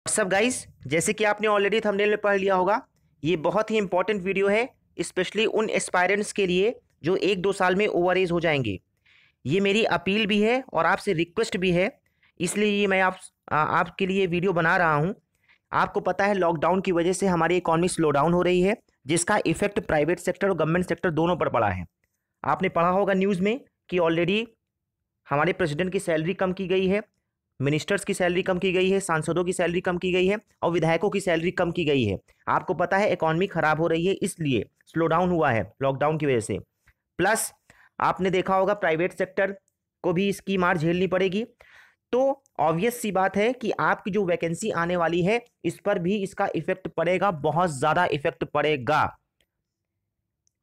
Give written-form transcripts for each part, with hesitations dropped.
सब गाइस, जैसे कि आपने ऑलरेडी थंबनेल में पढ़ लिया होगा, ये बहुत ही इंपॉर्टेंट वीडियो है, स्पेशली उन एस्पायरेंट्स के लिए जो 1-2 साल में ओवर एज हो जाएंगे। ये मेरी अपील भी है और आपसे रिक्वेस्ट भी है, इसलिए ये मैं आपके लिए वीडियो बना रहा हूँ। आपको पता है लॉकडाउन की वजह से हमारी इकॉनमी स्लो डाउन हो रही है, जिसका इफेक्ट प्राइवेट सेक्टर और गवर्नमेंट सेक्टर दोनों पर पड़ा है। आपने पढ़ा होगा न्यूज़ में कि ऑलरेडी हमारे प्रेसिडेंट की सैलरी कम की गई है, मिनिस्टर्स की सैलरी कम की गई है, सांसदों की सैलरी कम की गई है और विधायकों की सैलरी कम की गई है। आपको पता है इकॉनमी खराब हो रही है, इसलिए स्लो डाउन हुआ है लॉकडाउन की वजह से। प्लस आपने देखा होगा प्राइवेट सेक्टर को भी इसकी मार झेलनी पड़ेगी। तो ऑब्वियस सी बात है कि आपकी जो वैकेंसी आने वाली है इस पर भी इसका इफेक्ट पड़ेगा, बहुत ज़्यादा इफेक्ट पड़ेगा।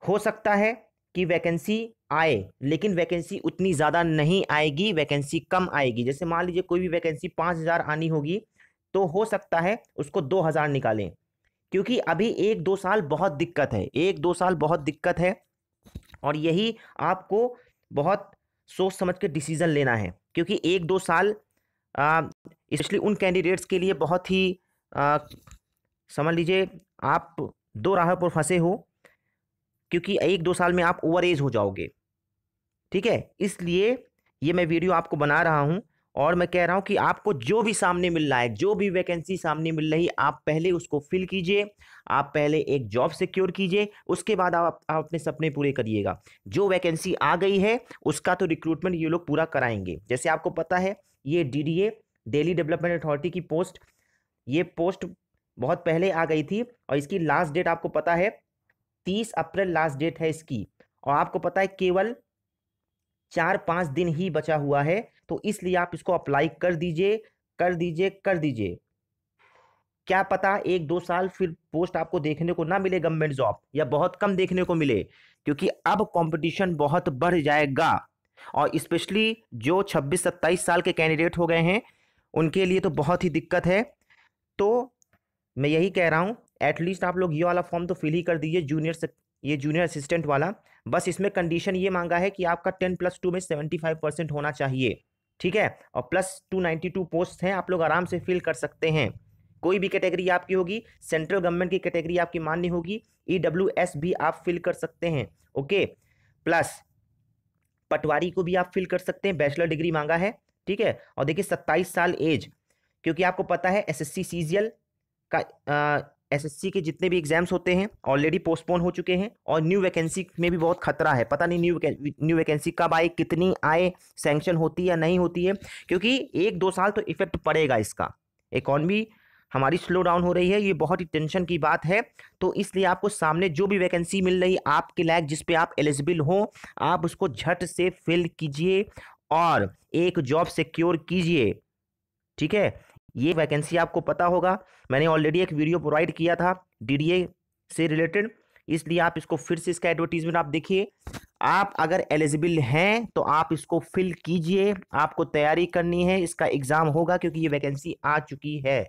हो सकता है कि वैकेंसी आए, लेकिन वैकेंसी उतनी ज़्यादा नहीं आएगी, वैकेंसी कम आएगी। जैसे मान लीजिए कोई भी वैकेंसी 5,000 आनी होगी तो हो सकता है उसको 2,000 निकालें, क्योंकि अभी 1-2 साल बहुत दिक्कत है, 1-2 साल बहुत दिक्कत है। और यही आपको बहुत सोच समझ के डिसीजन लेना है, क्योंकि 1-2 साल स्पेशली उन कैंडिडेट्स के लिए बहुत ही समझ लीजिए आप दो राह पर फंसे हो, क्योंकि 1-2 साल में आप ओवर एज हो जाओगे। ठीक है, इसलिए ये मैं वीडियो आपको बना रहा हूं और मैं कह रहा हूं कि आपको जो भी सामने मिल रहा है, जो भी वैकेंसी सामने मिल रही है, आप पहले उसको फिल कीजिए। आप पहले एक जॉब सिक्योर कीजिए, उसके बाद आप अपने सपने पूरे करिएगा। जो वैकेंसी आ गई है उसका तो रिक्रूटमेंट ये लोग पूरा कराएंगे। जैसे आपको पता है ये DDA, दिल्ली डेवलपमेंट अथॉरिटी की पोस्ट, ये पोस्ट बहुत पहले आ गई थी और इसकी लास्ट डेट आपको पता है 30 अप्रैल लास्ट डेट है इसकी। और आपको पता है केवल 4-5 दिन ही बचा हुआ है, तो इसलिए आप इसको अप्लाई कर दीजिए, कर दीजिए, कर दीजिए। क्या पता 1-2 साल फिर पोस्ट आपको देखने को ना मिले गवर्नमेंट जॉब, या बहुत कम देखने को मिले, क्योंकि अब कंपटीशन बहुत बढ़ जाएगा। और स्पेशली जो 26-27 साल के कैंडिडेट हो गए हैं उनके लिए तो बहुत ही दिक्कत है। तो मैं यही कह रहा हूँ, एटलीस्ट आप लोग ये वाला फॉर्म तो फिल ही कर दीजिए, ये जूनियर असिस्टेंट वाला। बस इसमें कंडीशन ये मांगा है कि आपका 10+2 में 75% होना चाहिए। ठीक है, और प्लस 292 पोस्ट हैं, आप लोग आराम से फिल कर सकते हैं। कोई भी कैटेगरी आपकी होगी, सेंट्रल गवर्नमेंट की कैटेगरी आपकी मान्य होगी, EWS भी आप फिल कर सकते हैं। ओके, प्लस पटवारी को भी आप फिल कर सकते हैं, बैचलर डिग्री मांगा है। ठीक है, और देखिए 27 साल एज, क्योंकि आपको पता है SSC CGL का SSC के जितने भी एग्जाम्स होते हैं ऑलरेडी पोस्टपोन हो चुके हैं, और न्यू वैकेंसी में भी बहुत खतरा है। पता नहीं न्यू वैकेंसी कब आए, कितनी आए, सैंक्शन होती या नहीं होती है, क्योंकि 1-2 साल तो इफेक्ट पड़ेगा इसका। इकॉनमी हमारी स्लो डाउन हो रही है, ये बहुत ही टेंशन की बात है। तो इसलिए आपको सामने जो भी वैकेंसी मिल रही आपके लायक, जिस पे आप एलिजिबल हो, आप उसको झट से फिल कीजिए और एक जॉब सिक्योर कीजिए। ठीक है, ये वैकेंसी आपको पता होगा, मैंने ऑलरेडी एक वीडियो प्रोवाइड किया था DDA से रिलेटेड, इसलिए आप इसको फिर से इसका एडवर्टीजमेंट आप देखिए। आप अगर एलिजिबल हैं तो आप इसको फिल कीजिए, आपको तैयारी करनी है, इसका एग्जाम होगा, क्योंकि ये वैकेंसी आ चुकी है।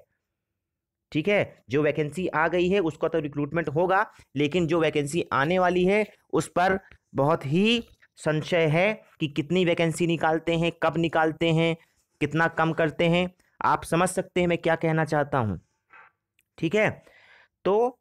ठीक है, जो वैकेंसी आ गई है उसका तो रिक्रूटमेंट होगा, लेकिन जो वैकेंसी आने वाली है उस पर बहुत ही संशय है कि कितनी वैकेंसी निकालते हैं, कब निकालते हैं, कितना कम करते हैं। आप समझ सकते हैं मैं क्या कहना चाहता हूं। ठीक है, तो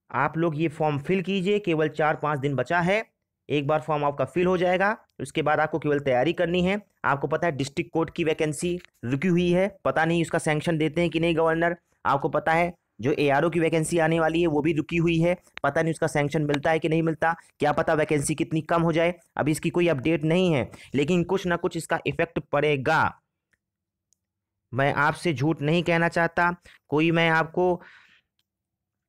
आप लोग ये फॉर्म फिल कीजिए, केवल 4-5 दिन बचा है। एक बार फॉर्म आपका फिल हो जाएगा, उसके बाद आपको केवल तैयारी करनी है। आपको पता है डिस्ट्रिक्ट कोर्ट की वैकेंसी रुकी हुई है, पता नहीं उसका सैंक्शन देते हैं कि नहीं गवर्नर। आपको पता है जो ARO की वैकेंसी आने वाली है वो भी रुकी हुई है, पता नहीं उसका सैंक्शन मिलता है कि नहीं मिलता। क्या पता वैकेंसी कितनी कम हो जाए, अभी इसकी कोई अपडेट नहीं है, लेकिन कुछ ना कुछ इसका इफेक्ट पड़ेगा। मैं आपसे झूठ नहीं कहना चाहता, कोई मैं आपको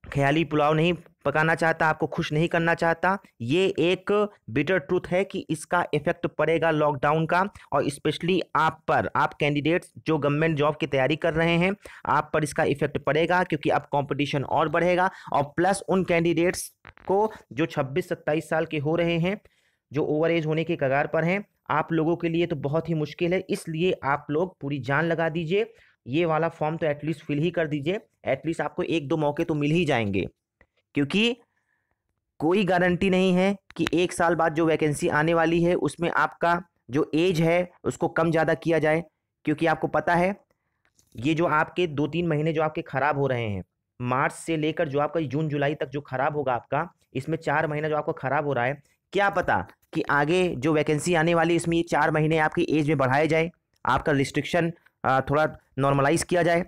ख्याली पुलाव नहीं पकाना चाहता, आपको खुश नहीं करना चाहता। ये एक बिटर ट्रूथ है कि इसका इफेक्ट पड़ेगा लॉकडाउन का, और स्पेशली आप पर, आप कैंडिडेट्स जो गवर्नमेंट जॉब की तैयारी कर रहे हैं, आप पर इसका इफेक्ट पड़ेगा, क्योंकि अब कंपटीशन और बढ़ेगा। और प्लस उन कैंडिडेट्स को जो 26-27 साल के हो रहे हैं, जो ओवर एज होने के कगार पर हैं, आप लोगों के लिए तो बहुत ही मुश्किल है। इसलिए आप लोग पूरी जान लगा दीजिए, ये वाला फॉर्म तो एटलीस्ट फिल ही कर दीजिए। एटलीस्ट आपको 1-2 मौके तो मिल ही जाएंगे, क्योंकि कोई गारंटी नहीं है कि 1 साल बाद जो वैकेंसी आने वाली है उसमें आपका जो एज है उसको कम ज़्यादा किया जाए। क्योंकि आपको पता है ये जो आपके 2-3 महीने जो आपके खराब हो रहे हैं, मार्च से लेकर जो आपका जून जुलाई तक जो खराब होगा आपका, इसमें 4 महीना जो आपका खराब हो रहा है, क्या पता कि आगे जो वैकेंसी आने वाली इसमें ये 4 महीने आपकी एज में बढ़ाए जाए, आपका रिस्ट्रिक्शन थोड़ा नॉर्मलाइज किया जाए।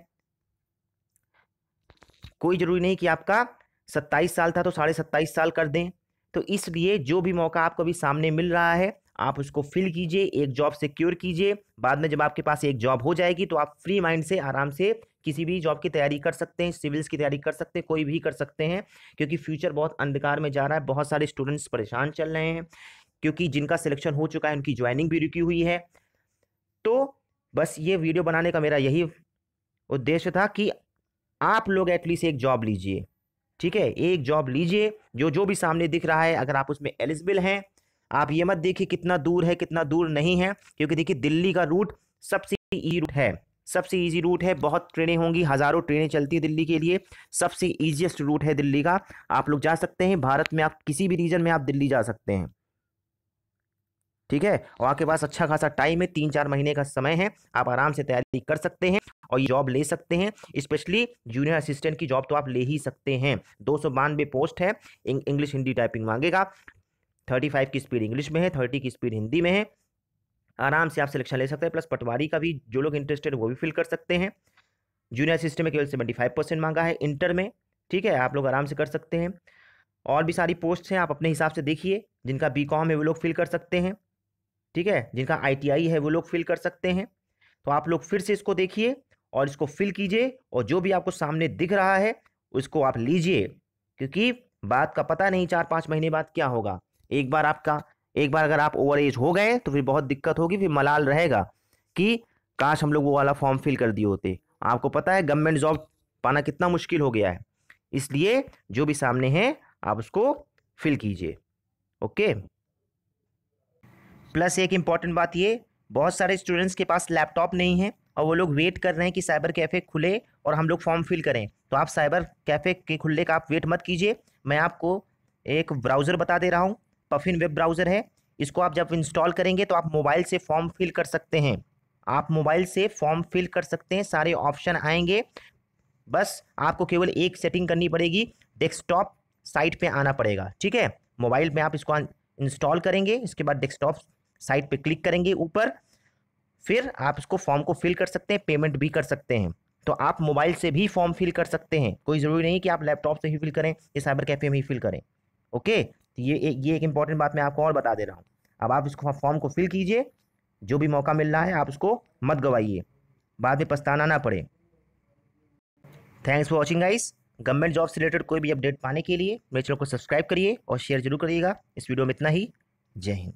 कोई ज़रूरी नहीं कि आपका 27 साल था तो 27.5 साल कर दें। तो इसलिए जो भी मौका आपको अभी सामने मिल रहा है, आप उसको फिल कीजिए, एक जॉब सिक्योर कीजिए। बाद में जब आपके पास एक जॉब हो जाएगी तो आप फ्री माइंड से आराम से किसी भी जॉब की तैयारी कर सकते हैं, सिविल्स की तैयारी कर सकते हैं, कोई भी कर सकते हैं, क्योंकि फ्यूचर बहुत अंधकार में जा रहा है। बहुत सारे स्टूडेंट्स परेशान चल रहे हैं क्योंकि जिनका सिलेक्शन हो चुका है उनकी ज्वाइनिंग भी रुकी हुई है। तो बस ये वीडियो बनाने का मेरा यही उद्देश्य था कि आप लोग एटलीस्ट एक जॉब लीजिए, ठीक है, एक जॉब लीजिए। जो जो भी सामने दिख रहा है अगर आप उसमें एलिजिबल हैं, आप ये मत देखिए कितना दूर है कितना दूर नहीं है, क्योंकि देखिए दिल्ली का रूट सबसे ईजी रूट है, सबसे ईजी रूट है। बहुत ट्रेनें होंगी, हज़ारों ट्रेनें चलती है दिल्ली के लिए, सबसे ईजीएस्ट रूट है दिल्ली का। आप लोग जा सकते हैं, भारत में आप किसी भी रीजन में आप दिल्ली जा सकते हैं, ठीक है। और आपके पास अच्छा खासा टाइम है, 3-4 महीने का समय है, आप आराम से तैयारी कर सकते हैं और ये जॉब ले सकते हैं। स्पेशली जूनियर असिस्टेंट की जॉब तो आप ले ही सकते हैं। 292 पोस्ट है, इंग्लिश हिंदी टाइपिंग मांगेगा, 35 की स्पीड इंग्लिश में है, 30 की स्पीड हिंदी में है। आराम से आप सिलेक्शन ले सकते हैं। प्लस पटवारी का भी जो लोग इंटरेस्टेड वो भी फिल कर सकते हैं। जूनियर असिस्टेंट में केवल 75% मांगा है इंटर में, ठीक है, आप लोग आराम से कर सकते हैं। और भी सारी पोस्ट हैं, आप अपने हिसाब से देखिए। जिनका BCom है वो लोग फिल कर सकते हैं, ठीक है, जिनका ITI है वो लोग फिल कर सकते हैं। तो आप लोग फिर से इसको देखिए और इसको फिल कीजिए, और जो भी आपको सामने दिख रहा है उसको आप लीजिए, क्योंकि बात का पता नहीं 4-5 महीने बाद क्या होगा। एक बार अगर आप ओवर एज हो गए तो फिर बहुत दिक्कत होगी, फिर मलाल रहेगा कि काश हम लोग वो वाला फॉर्म फिल कर दिए होते। आपको पता है गवर्नमेंट जॉब पाना कितना मुश्किल हो गया है, इसलिए जो भी सामने है आप उसको फिल कीजिए। ओके। प्लस एक इम्पॉर्टेंट बात ये, बहुत सारे स्टूडेंट्स के पास लैपटॉप नहीं है और वो लोग वेट कर रहे हैं कि साइबर कैफ़े खुले और हम लोग फॉर्म फिल करें। तो आप साइबर कैफ़े के खुलने का आप वेट मत कीजिए। मैं आपको एक ब्राउज़र बता दे रहा हूँ, पफिन वेब ब्राउज़र है। इसको आप जब इंस्टॉल करेंगे तो आप मोबाइल से फॉर्म फिल कर सकते हैं। आप मोबाइल से फॉर्म फिल कर सकते हैं, सारे ऑप्शन आएंगे। बस आपको केवल एक सेटिंग करनी पड़ेगी, डेस्कटॉप साइट पे आना पड़ेगा, ठीक है। मोबाइल में आप इसको इंस्टॉल करेंगे, इसके बाद डेस्कटॉप साइट पे क्लिक करेंगे ऊपर, फिर आप इसको फॉर्म को फिल कर सकते हैं, पेमेंट भी कर सकते हैं। तो आप मोबाइल से भी फॉर्म फिल कर सकते हैं, कोई ज़रूरी नहीं कि आप लैपटॉप से ही फिल करें या साइबर कैफ़े में ही फिल करें। ओके, तो ये एक इंपॉर्टेंट बात मैं आपको और बता दे रहा हूँ। अब आप इसको फॉर्म को फिल कीजिए, जो भी मौका मिल रहा है आप उसको मत गवाइए, बाद में पछताना ना पड़े। Thanks for watching guys. Government job से रिलेटेड कोई भी अपडेट पाने के लिए मेरे चैनल को सब्सक्राइब करिए और शेयर जरूर करिएगा। इस वीडियो में इतना ही। जय हिंद।